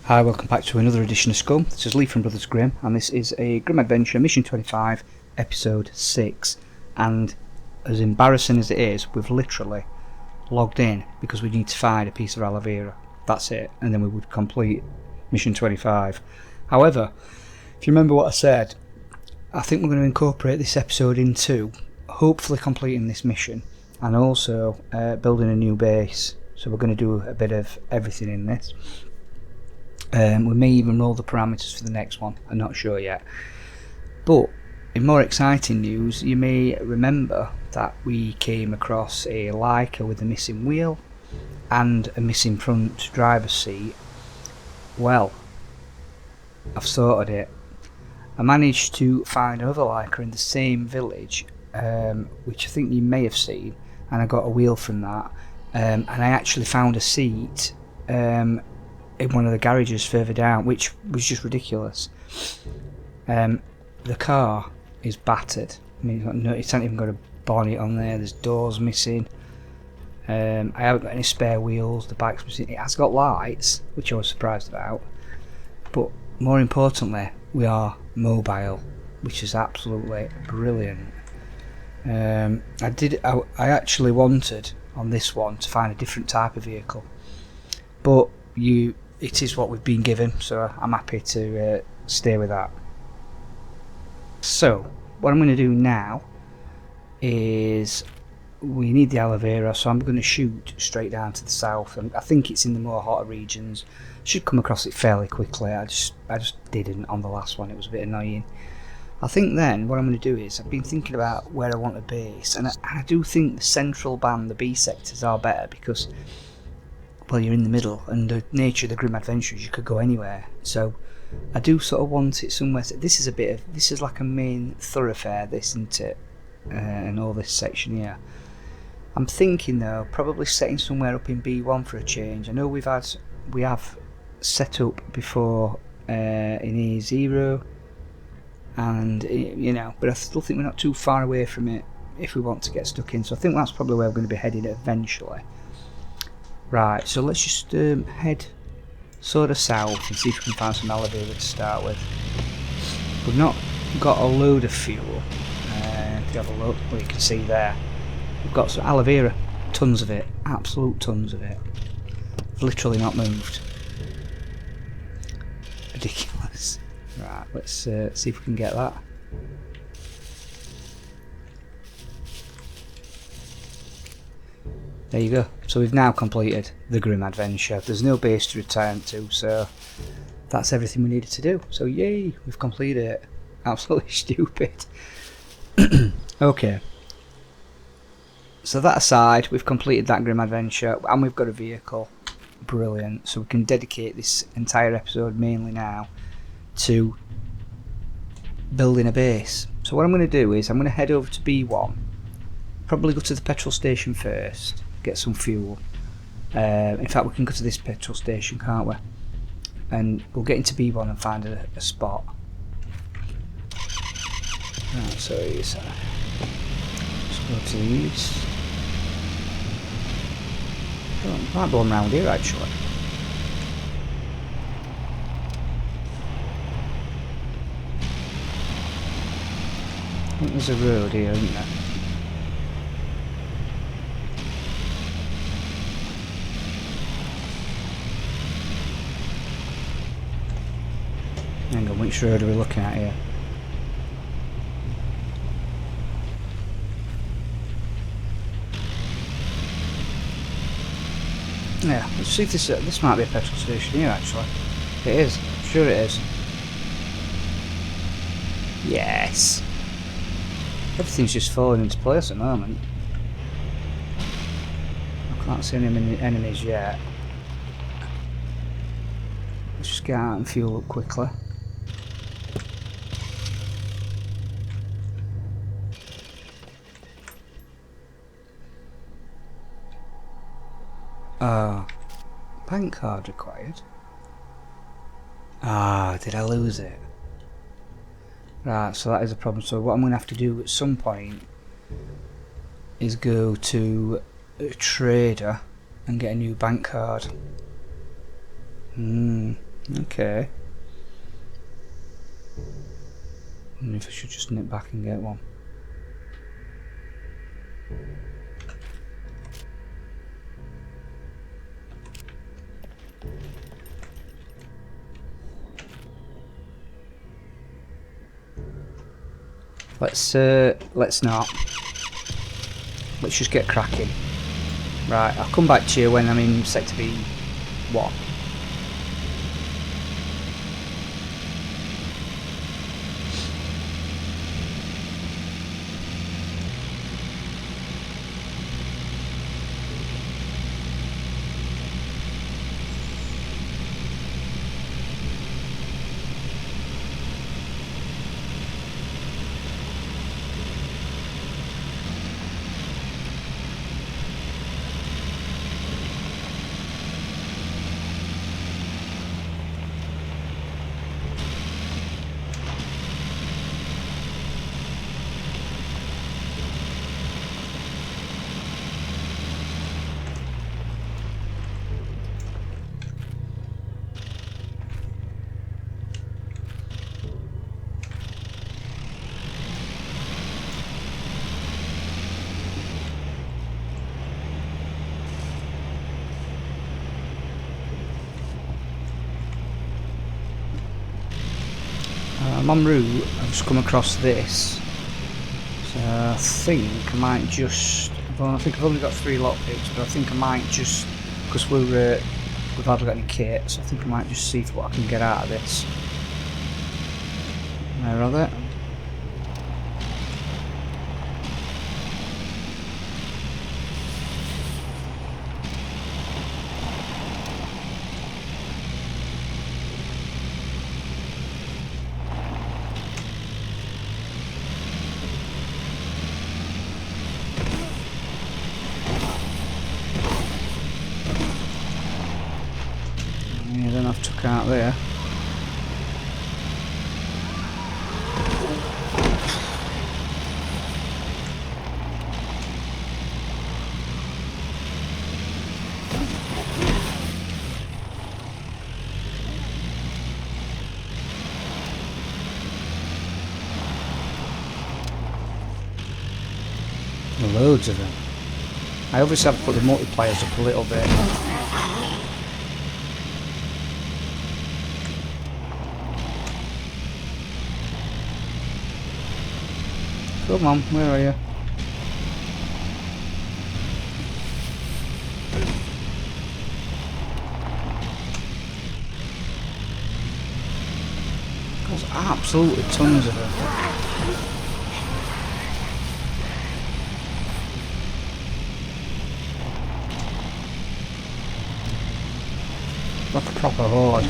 Hi, welcome back to another edition of Scum. This is Lee from Brothers Grimm, and this is a Grimm Adventure, Mission 25, Episode 6. And as embarrassing as it is, we've literally logged in because we need to find a piece of aloe vera. That's it, and then we would complete Mission 25. However, if you remember what I said, I think we're going to incorporate this episode into hopefully completing this mission and also building a new base. So we're going to do a bit of everything in this. We may even roll the parameters for the next one, I'm not sure yet. But in more exciting news, you may remember that we came across a Leica with a missing wheel and a missing front driver's seat. Well, I've sorted it. I managed to find another Leica in the same village, which I think you may have seen, and I got a wheel from that. And I actually found a seat in one of the garages further down, which was just ridiculous. The car is battered. I mean, it's not even got a bonnet on there. There's doors missing. I haven't got any spare wheels. The bike's missing. It has got lights, which I was surprised about. But more importantly, we are mobile, which is absolutely brilliant. I actually wanted on this one to find a different type of vehicle, but it is what we've been given, so I'm happy to stay with that. So what I'm going to do now is, we need the aloe vera, so I'm going to shoot straight down to the south, and I think it's in the more hotter regions. Should come across it fairly quickly. I just didn't on the last one. It was a bit annoying. I think then what I'm going to do is, I've been thinking about where I want a base, and I do think the central band, the B sectors, are better because, well, you're in the middle, and the nature of the Grimm Adventures, you could go anywhere. So I do sort of want it somewhere. This is like a main thoroughfare, this, isn't it? And all this section here. I'm thinking though, probably setting somewhere up in B1 for a change. I know we have set up before in A0, and but I still think we're not too far away from it if we want to get stuck in. So I think that's probably where we're going to be heading eventually. Right, so let's just head sort of south and see if we can find some aloe vera to start with. We've not got a load of fuel. If you have a look, well, you can see there, we've got some aloe vera, tons of it, absolute tons of it. I've literally not moved. Ridiculous. Right, let's see if we can get that. There you go. So we've now completed the Grimm Adventure. There's no base to return to, so that's everything we needed to do. So yay, we've completed it. Absolutely stupid. Okay. So that aside, we've completed that Grimm Adventure, and we've got a vehicle. Brilliant. So we can dedicate this entire episode mainly now to building a base. So what I'm going to do is, I'm going to head over to B1. Probably go to the petrol station first, get some fuel. In fact, we can go to this petrol station, can't we? And we'll get into B1 and find a spot. Right, so let's go to the east. Oh, might go around here actually. I think there's a road here, isn't there? Hang on, which road are we looking at here? Yeah, let's see if this might be a petrol station here actually. It is, I'm sure it is. Yes! Everything's just falling into place at the moment. I can't see any enemies yet. Let's just get out and fuel up quickly. Bank card required. Did I lose it? Right, so that is a problem. So what I'm going to have to do at some point is go to a trader and get a new bank card. Okay. I wonder if I should just nip back and get one. Let's not. Let's just get cracking. Right, I'll come back to you when I'm in Sector B1. I'm en route. I've just come across this, so I think I might just. I think I've only got 3 lockpicks, but I think I might just, because we've hardly got any kit, so I think I might just see what I can get out of this. There are they. Yeah, then I've took out there. Loads of them. I obviously have to put the multipliers up a little bit. Come on, where are you? There's absolutely tons of them. Like a proper horde.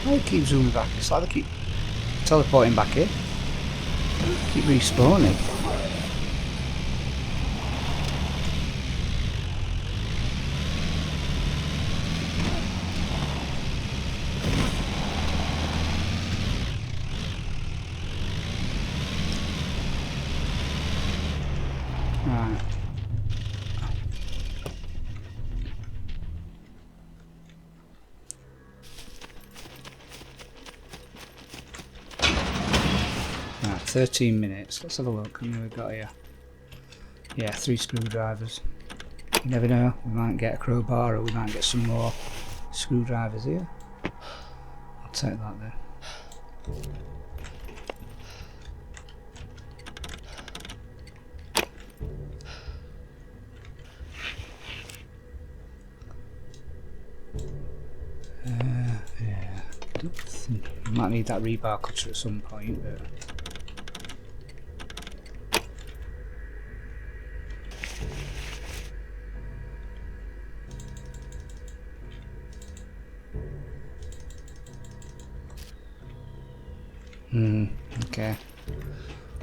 I keep zooming back. It's like they keep teleporting back here. Keep respawning. Right. Right, 13 minutes. Let's have a look. How many we got here? Yeah, 3 screwdrivers. You never know. We might get a crowbar, or we might get some more screwdrivers here. I'll take that then. Yeah, I don't think we might need that rebar cutter at some point, but okay.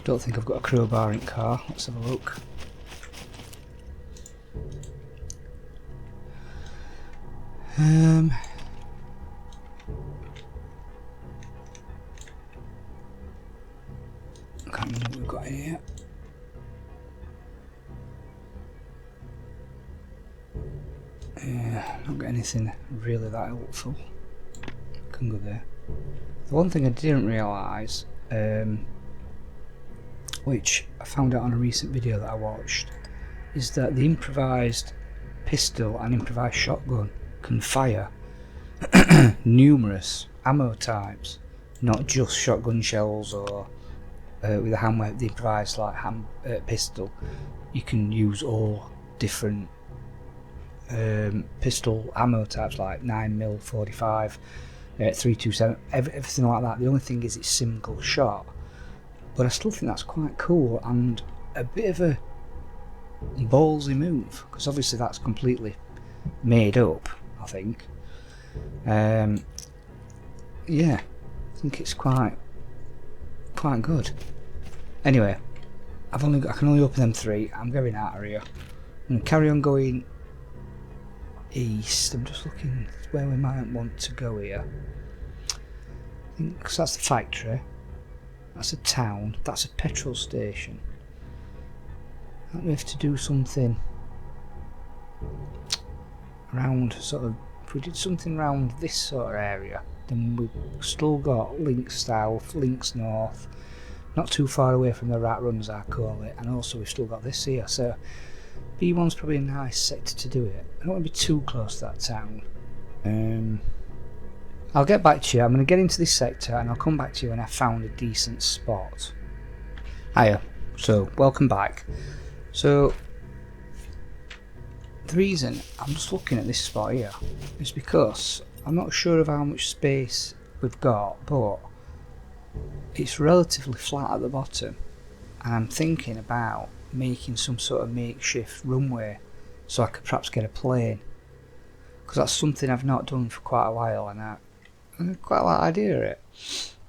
Don't think I've got a crowbar in car. Let's have a look. Yeah, not got anything really that helpful. Can go there. The one thing I didn't realise, which I found out on a recent video that I watched, is that the improvised pistol and improvised shotgun can fire numerous ammo types, not just shotgun shells or with the improvised like pistol. You can use all different pistol ammo types like 9mm, 45, 327, everything like that. The only thing is it's single shot, but I still think that's quite cool and a bit of a ballsy move, because obviously that's completely made up, I think. Yeah, I think it's quite good. Anyway, I can only open them 3. I'm going out of here. I'm going to carry on going east. I'm just looking where we might want to go here. I think, because that's the factory, that's a town, that's a petrol station. We have to do something around sort of, if we did something around this sort of area, then we've still got links south, links north, not too far away from the rat run as I call it, and also we've still got this here, so B1's probably a nice sector to do it. I don't want to be too close to that town. I'll get back to you. I'm going to get into this sector and I'll come back to you when I've found a decent spot. Hiya, so welcome back. So the reason I'm just looking at this spot here is because I'm not sure of how much space we've got, but it's relatively flat at the bottom, and I'm thinking about making some sort of makeshift runway so I could perhaps get a plane, because that's something I've not done for quite a while and I quite like the idea of it,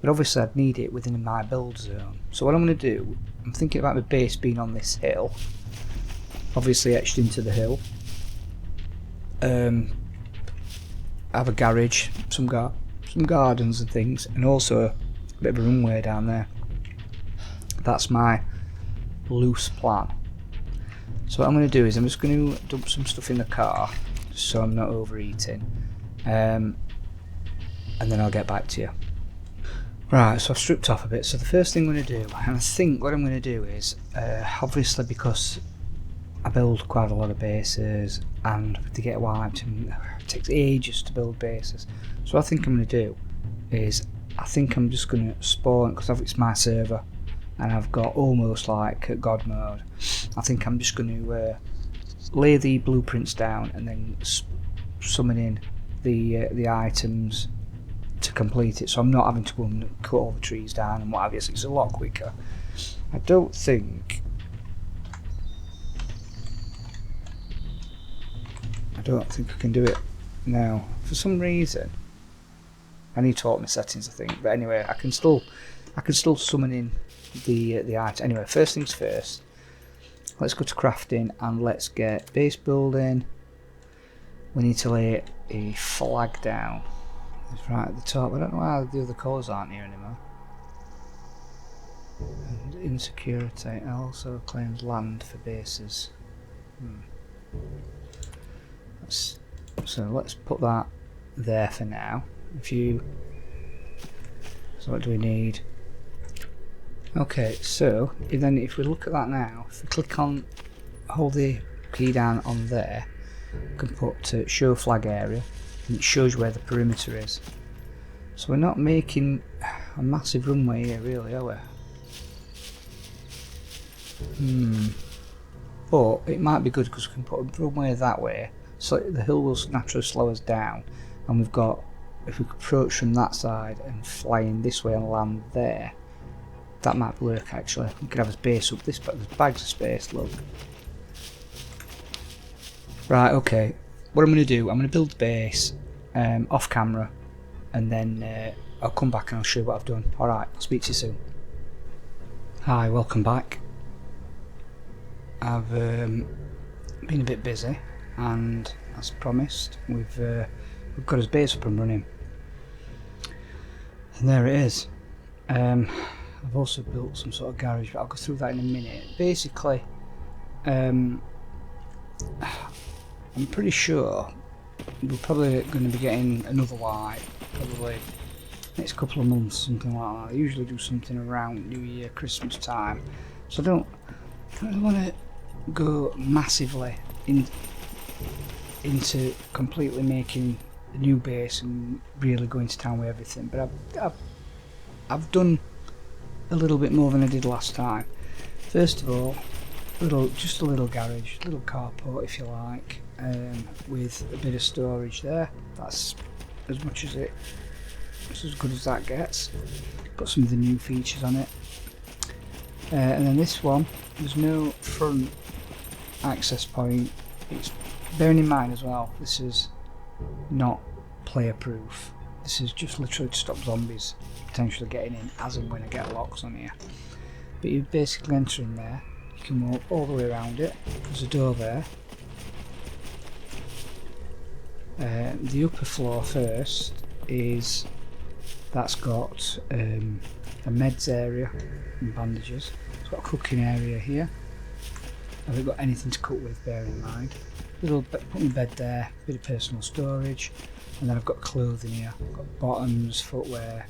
but obviously I'd need it within my build zone. So what I'm going to do, I'm thinking about my base being on this hill, obviously etched into the hill. I have a garage, some gardens and things, and also a bit of a runway down there. That's my loose plan. So what I'm going to do is I'm just going to dump some stuff in the car just so I'm not overeating, and then I'll get back to you. Right, so I've stripped off a bit. So the first thing I'm going to do, and I think what I'm going to do is, obviously because I build quite a lot of bases and to get wiped and it takes ages to build bases, so what I think I'm going to do is, I think I'm just going to spawn, because it's my server and I've got almost like God mode. I think I'm just going to lay the blueprints down and then summon in the items to complete it, so I'm not having to go and cut all the trees down and what have you, so it's a lot quicker. I don't think I can do it now. For some reason I need to alter my settings, I think, but anyway, I can still summon in the item. Anyway, first things first, let's go to crafting and let's get base building. We need to lay a flag down. It's right at the top. I don't know why the other colours aren't here anymore. And insecurity, it also claims land for bases. So let's put that there for now. So what do we need? Okay, so then if we look at that now, if we click on, hold the key down on there, we can put show flag area, and it shows you where the perimeter is. So we're not making a massive runway here really, are we? But it might be good because we can put a runway that way, so the hill will naturally slow us down, and we've got, if we could approach from that side and fly in this way and land there, that might work actually. We could have a base up this, but there's bags of space, look. Right, okay, what I'm going to do, I'm going to build the base off camera, and then I'll come back and I'll show you what I've done. Alright, I'll speak to you soon. Hi, welcome back. I've been a bit busy, and as promised, we've got his base up and running, and there it is. I've also built some sort of garage, but I'll go through that in a minute. Basically, I'm pretty sure we're probably going to be getting another light, probably next couple of months, something like that. I usually do something around New Year, Christmas time, so I don't really want to go massively into completely making a new base and really going to town with everything. But I've done a little bit more than I did last time. First of all, just a little garage, a little carport if you like, with a bit of storage there. That's as much as it's as good as that gets. Got some of the new features on it. And then this one, there's no front access point. It's bearing in mind as well, this is not player proof. This is just literally to stop zombies potentially getting in as and when I get locks on here. But you basically enter in there, you can walk all the way around it. There's a door there. The upper floor first is, that's got a meds area and bandages. It's got a cooking area here. I haven't got anything to cook with, bear in mind. Little put my bed there, bit of personal storage, and then I've got clothing here. I've got bottoms, footwear.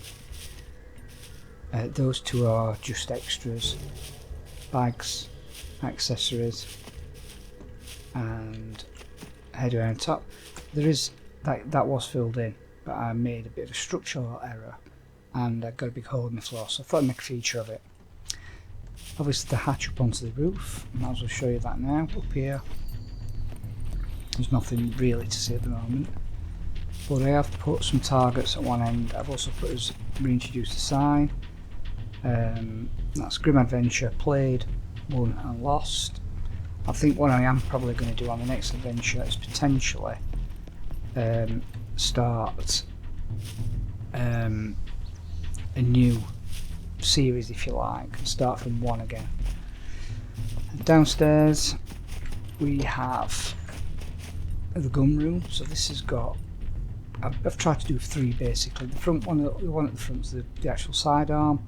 Those two are just extras. Bags, accessories, and headwear on top. There is that was filled in, but I made a bit of a structural error, and I got a big hole in the floor, so I thought I'd make a feature of it. Obviously, the hatch up onto the roof. I might as well show you that now. Up here, there's nothing really to see at the moment, but I have put some targets at one end. I've also reintroduced a sign. That's Grimm Adventure, played, won and lost. I think what I am probably going to do on the next adventure is potentially start a new series, if you like, and start from one again. Downstairs we have the gun room. So this has got, I've tried to do three basically. The front one, the one at the front is the actual sidearm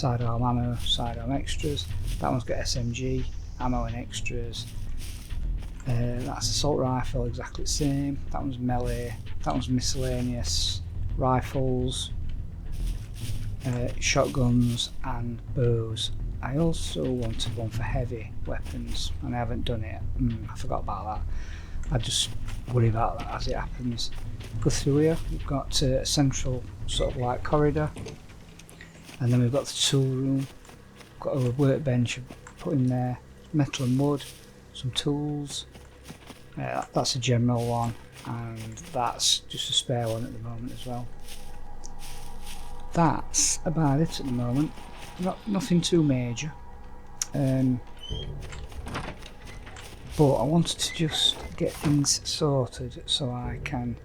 ammo, sidearm extras. That one's got SMG ammo and extras. That's assault rifle, exactly the same. That one's melee. That one's miscellaneous rifles, shotguns and bows. I also wanted one for heavy weapons and I haven't done it. I forgot about that. I just worry about that as it happens. Go through here, we've got a central sort of like corridor, and then we've got the tool room. Got a workbench put in there, metal and wood, some tools. That's a general one, and that's just a spare one at the moment as well. That's about it at the moment. Nothing too major. But I wanted to just get things sorted so I can,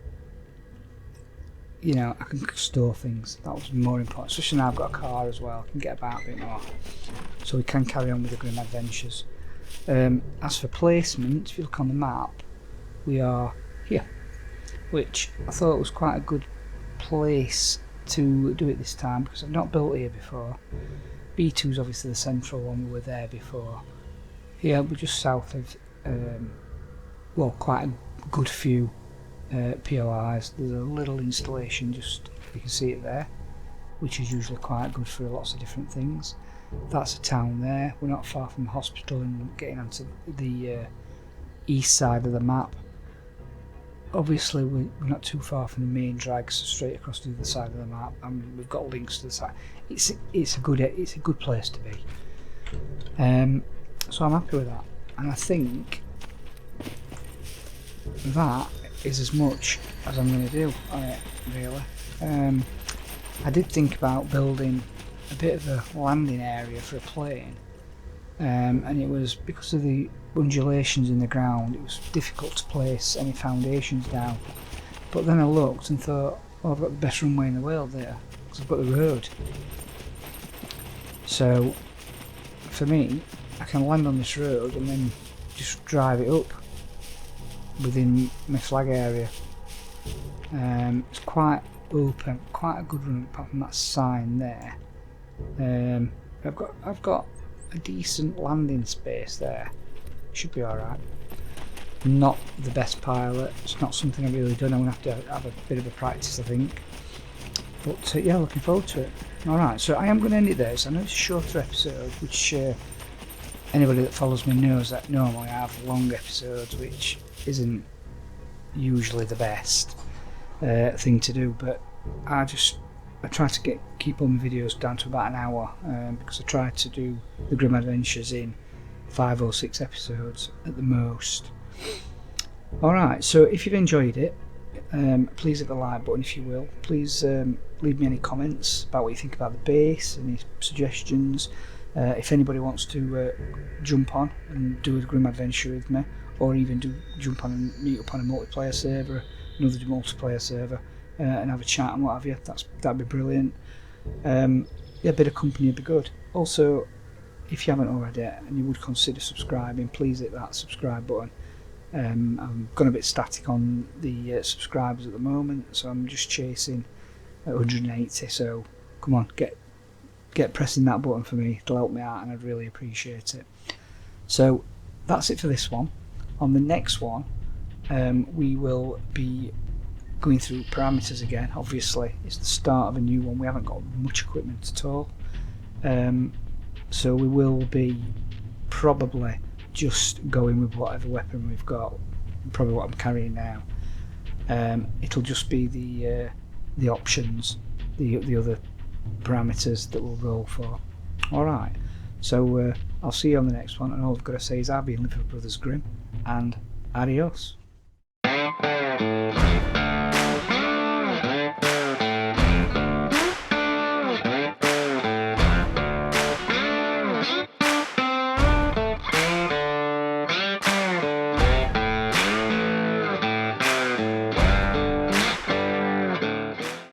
I can store things. That was more important, especially now I've got a car as well. I can get about a bit more, so we can carry on with the Grimm adventures. As for placement, if you look on the map, we are here, which I thought was quite a good place to do it this time because I've not built here before. B2 is obviously the central one, we were there before. Here we're just south of quite a good few POIs. There's a little installation, just you can see it there, which is usually quite good for lots of different things. That's a town there. We're not far from the hospital and getting onto the east side of the map. Obviously we're not too far from the main drag, so straight across to the other side of the map, and we've got links to the side. It's a good place to be. So I'm happy with that, and I think that is as much as I'm going to do on it, really. I did think about building a bit of a landing area for a plane, and it was because of the undulations in the ground, it was difficult to place any foundations down. But then I looked and thought, oh, I've got the best runway in the world there, because I've got the road. So for me, I can land on this road and then just drive it up within my flag area. It's quite open, quite a good run apart from that sign there. I've got a decent landing space there. Should be alright. not the best pilot. It's not something I've really done. I'm going to have a bit of a practice, I think. But yeah, looking forward to it. Alright, so I am going to end it there. So I know it's a shorter episode, which anybody that follows me knows that normally I have long episodes, which isn't usually the best thing to do, but I try to keep all my videos down to about an hour, because I try to do the Grimm Adventures in 5 or 6 episodes at the most. Alright, so if you've enjoyed it, please hit the like button if you will. Please leave me any comments about what you think about the base, any suggestions. If anybody wants to jump on and do a Grimm adventure with me, or even jump on and meet up on a multiplayer server, another multiplayer server, and have a chat and what have you, that'd be brilliant. Yeah, a bit of company would be good. Also, if you haven't already and you would consider subscribing, please hit that subscribe button. I'm gone a bit static on the subscribers at the moment, so I'm just chasing 180, so come on, get pressing that button for me. It'll help me out and I'd really appreciate it. So that's it for this one. On the next one, we will be going through parameters again. Obviously it's the start of a new one, we haven't got much equipment at all, so we will be probably just going with whatever weapon we've got, probably what I'm carrying now. It'll just be the options, the other parameters that we'll roll for. Alright, so I'll see you on the next one, and all I've got to say is I've been Liverpool Brothers Grimm, and adios.